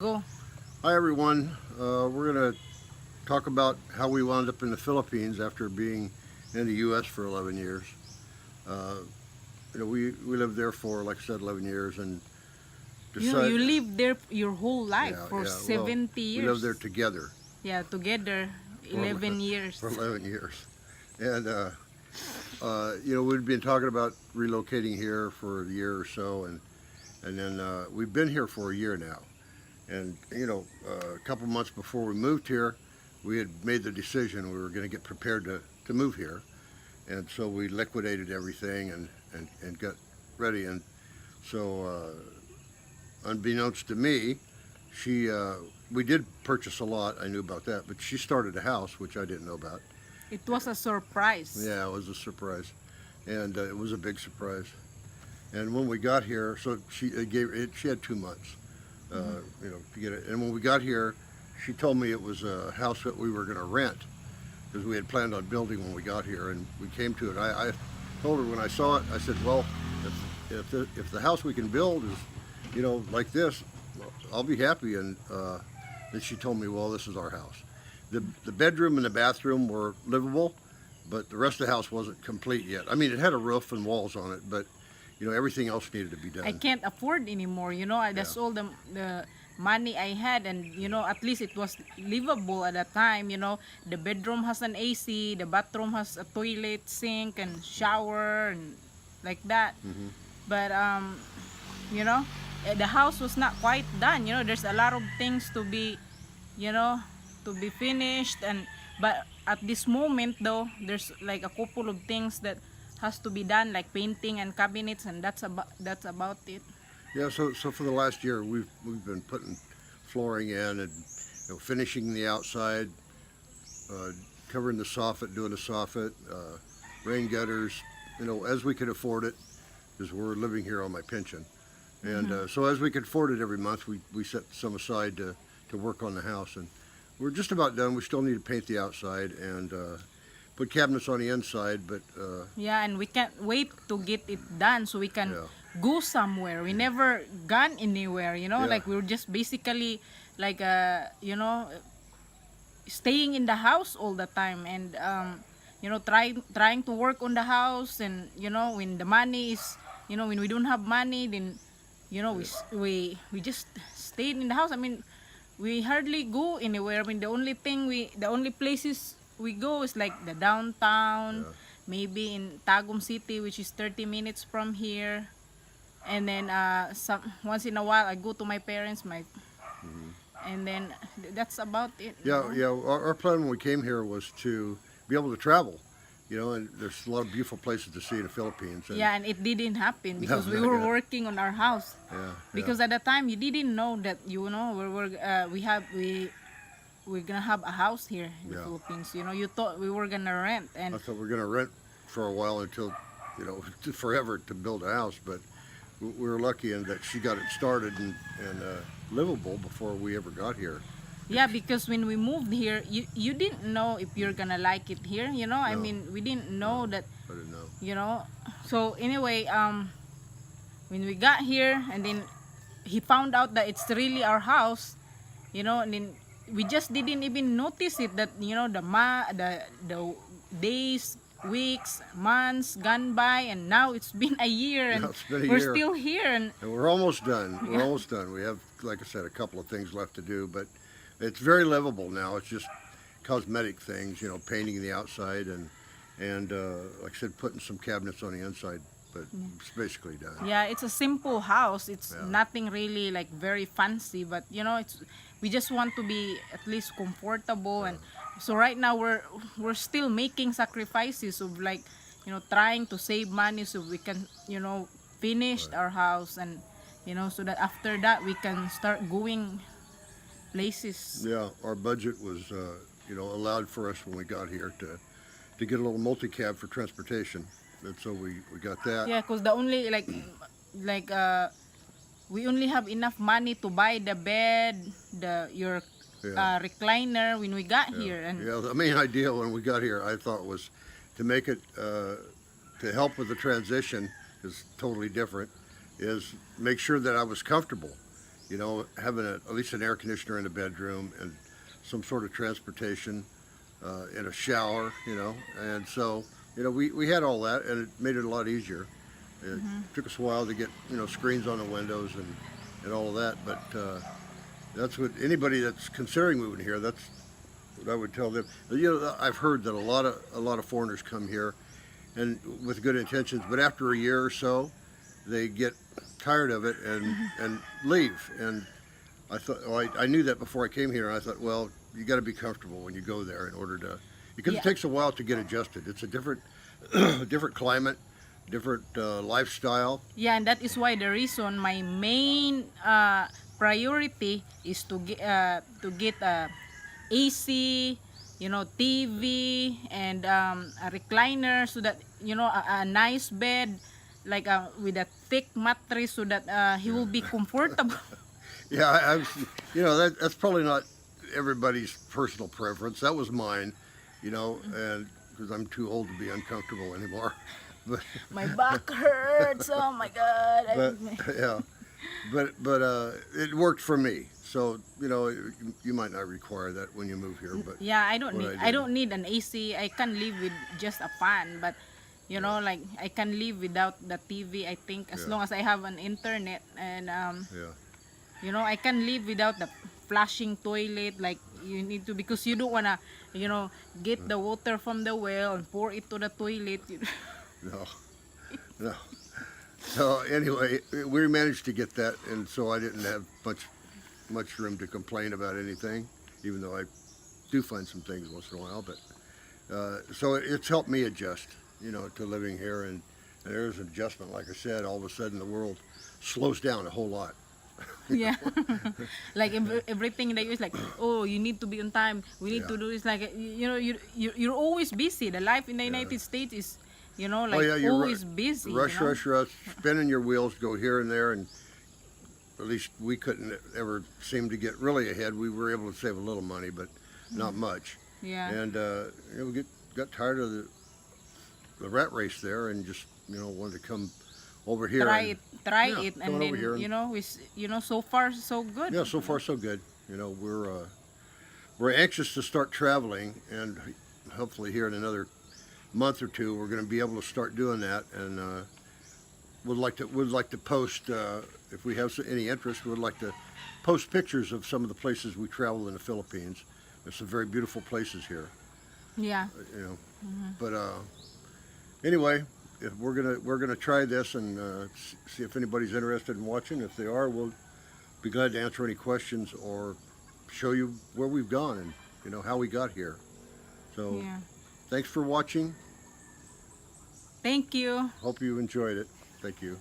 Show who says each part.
Speaker 1: Go.
Speaker 2: Hi everyone. We're going to talk about how we wound up in the Philippines after being in the U.S. for 11 years. Uh, we lived there for, like I said, 11 years and
Speaker 1: You
Speaker 2: decided.
Speaker 1: live there your whole life
Speaker 2: Yeah,
Speaker 1: for
Speaker 2: yeah. Well,
Speaker 1: 70
Speaker 2: we lived there
Speaker 1: years.
Speaker 2: together
Speaker 1: Yeah, together
Speaker 2: for
Speaker 1: 11 years.
Speaker 2: for 11 years, and we'd been talking about relocating here for a year or so, and then we've been here for a year now. And a couple months before we moved here, we had made the decision we were going to get prepared to move here, and so we liquidated everything and got ready. And so, unbeknownst to me, she we did purchase a lot. I knew about that, but she started a house, which I didn't know about.
Speaker 1: It was a surprise.
Speaker 2: Yeah, it was a surprise, and it was a big surprise. And when we got here, so she gave it. She had 2 months. To get it. And when we got here, she told me it was a house that we were going to rent because we had planned on building when we got here, and we came to it. I told her when I saw it, I said, "Well, if the house we can build is, like this, well, I'll be happy." And then she told me, "Well, this is our house. The bedroom and the bathroom were livable, but the rest of the house wasn't complete yet. I mean, it had a roof and walls on it, but." Everything else needed to be done.
Speaker 1: I can't afford anymore. That's all the money I had, and at least it was livable at that time. The bedroom has an AC, the bathroom has a toilet, sink, and shower, and like that. But the house was not quite done. There's a lot of things to be, finished, and but at this moment though, there's like a couple of things that has to be done, like painting and cabinets, and that's about it.
Speaker 2: Yeah, so for the last year we've been putting flooring in and finishing the outside, covering the soffit, doing the soffit, rain gutters, as we could afford it, because we're living here on my pension, and so as we could afford it every month, we set some aside to work on the house, and we're just about done. We still need to paint the outside and put cabinets on the inside, but
Speaker 1: yeah, and we can't wait to get it done so we can
Speaker 2: yeah.
Speaker 1: go somewhere. We never gone anywhere,
Speaker 2: Yeah.
Speaker 1: like we were just basically like staying in the house all the time, and trying to work on the house, and when the money is, when we don't have money, then we just stayed in the house. I mean, we hardly go anywhere. I mean, the only places we go is like the downtown, maybe in Tagum City, which is 30 minutes from here, and then once in a while I go to my parents, and then that's about it.
Speaker 2: Yeah. Our plan when we came here was to be able to travel, and there's a lot of beautiful places to see in the Philippines. And
Speaker 1: Yeah, and it didn't happen because we
Speaker 2: not
Speaker 1: were
Speaker 2: yet.
Speaker 1: working on our house.
Speaker 2: Yeah.
Speaker 1: Because at the time you didn't know that we're gonna have a house here in the
Speaker 2: Yeah.
Speaker 1: Philippines. You thought we were gonna rent, and
Speaker 2: I thought we were going to rent for a while until, forever to build a house, but we were lucky in that she got it started and livable before we ever got here.
Speaker 1: yeah, because when we moved here, you didn't know if you're gonna like it here. I
Speaker 2: No.
Speaker 1: mean, we didn't know that.
Speaker 2: I didn't know.
Speaker 1: So anyway, when we got here, and then he found out that it's really our house, and then we just didn't even notice it, that the days, weeks, months gone by, and now it's been a year, and
Speaker 2: Yeah, it's been a
Speaker 1: we're
Speaker 2: year.
Speaker 1: still here, and
Speaker 2: And we're almost done. We're almost done. We have, like I said, a couple of things left to do, but it's very livable now. It's just cosmetic things, painting the outside and like I said, putting some cabinets on the inside, but it's basically done.
Speaker 1: yeah, it's a simple house. It's
Speaker 2: Yeah.
Speaker 1: nothing really like very fancy, but we just want to be at least comfortable, and so right now we're still making sacrifices of, like, trying to save money so we can finish our house, and so that after that we can start going places.
Speaker 2: Yeah, our budget was, allowed for us when we got here to get a little multi-cab for transportation, and so we got that.
Speaker 1: Yeah, because the only like we only have enough money to buy the bed, your
Speaker 2: Yeah.
Speaker 1: recliner when we got
Speaker 2: Yeah.
Speaker 1: here, and
Speaker 2: Yeah, the main idea when we got here, I thought, was to make it, to help with the transition, is totally different, is make sure that I was comfortable. having at least an air conditioner in the bedroom and some sort of transportation and a shower, and so we had all that, and it made it a lot easier. It took us a while to get screens on the windows and all of that, but that's what anybody that's considering moving here. That's what I would tell them. I've heard that a lot of foreigners come here and with good intentions, but after a year or so, they get tired of it and leave. And I thought, I knew that before I came here, and I thought, well, you got to be comfortable when you go there in order to, because
Speaker 1: Yeah.
Speaker 2: it takes a while to get adjusted. It's a different, different climate, different lifestyle.
Speaker 1: Yeah, and that is why the reason my main priority is to get a AC, TV, and a recliner, so that a nice bed, like with a thick mattress, so that he will be comfortable.
Speaker 2: Yeah, that's probably not everybody's personal preference. That was mine, and because I'm too old to be uncomfortable anymore. But
Speaker 1: My back hurts. Oh my God.
Speaker 2: but yeah, but it worked for me. So you might not require that when you move here, but
Speaker 1: Yeah, I don't
Speaker 2: what
Speaker 1: need
Speaker 2: I
Speaker 1: I
Speaker 2: did.
Speaker 1: don't need an AC. I can live with just a fan, but like I can live without the TV. I think as
Speaker 2: Yeah.
Speaker 1: long as I have an internet, and
Speaker 2: Yeah,
Speaker 1: I can live without the flushing toilet. Like you need to, because you don't wanna get the water from the well and pour it to the toilet.
Speaker 2: no, no. So anyway, we managed to get that, and so I didn't have much room to complain about anything, even though I do find some things once in a while. But so it's helped me adjust, to living here, and there's an adjustment. Like I said, all of a sudden the world slows down a whole lot.
Speaker 1: Yeah. Like everything that is like, oh, you need to be on time. We need
Speaker 2: Yeah.
Speaker 1: to do this. Like you're always busy. The life in the United States is like
Speaker 2: You're
Speaker 1: always busy.
Speaker 2: rush, spinning your wheels, go here and there, and at least we couldn't ever seem to get really ahead. We were able to save a little money, but not much.
Speaker 1: Yeah.
Speaker 2: And we got tired of the rat race there, and just wanted to come over here.
Speaker 1: Try
Speaker 2: Yeah,
Speaker 1: it, and
Speaker 2: coming
Speaker 1: then
Speaker 2: over here and-
Speaker 1: so far so good.
Speaker 2: Yeah, so far so good. We're anxious to start traveling, and hopefully here in another month or two we're going to be able to start doing that. And would like to post, if we have any interest, would like to post pictures of some of the places we travel in the Philippines. There's some very beautiful places here,
Speaker 1: Yeah.
Speaker 2: But anyway, if we're gonna try this and see if anybody's interested in watching. If they are, we'll be glad to answer any questions or show you where we've gone and how we got here. So
Speaker 1: Yeah.
Speaker 2: thanks for watching.
Speaker 1: Thank you.
Speaker 2: Hope you enjoyed it. Thank you.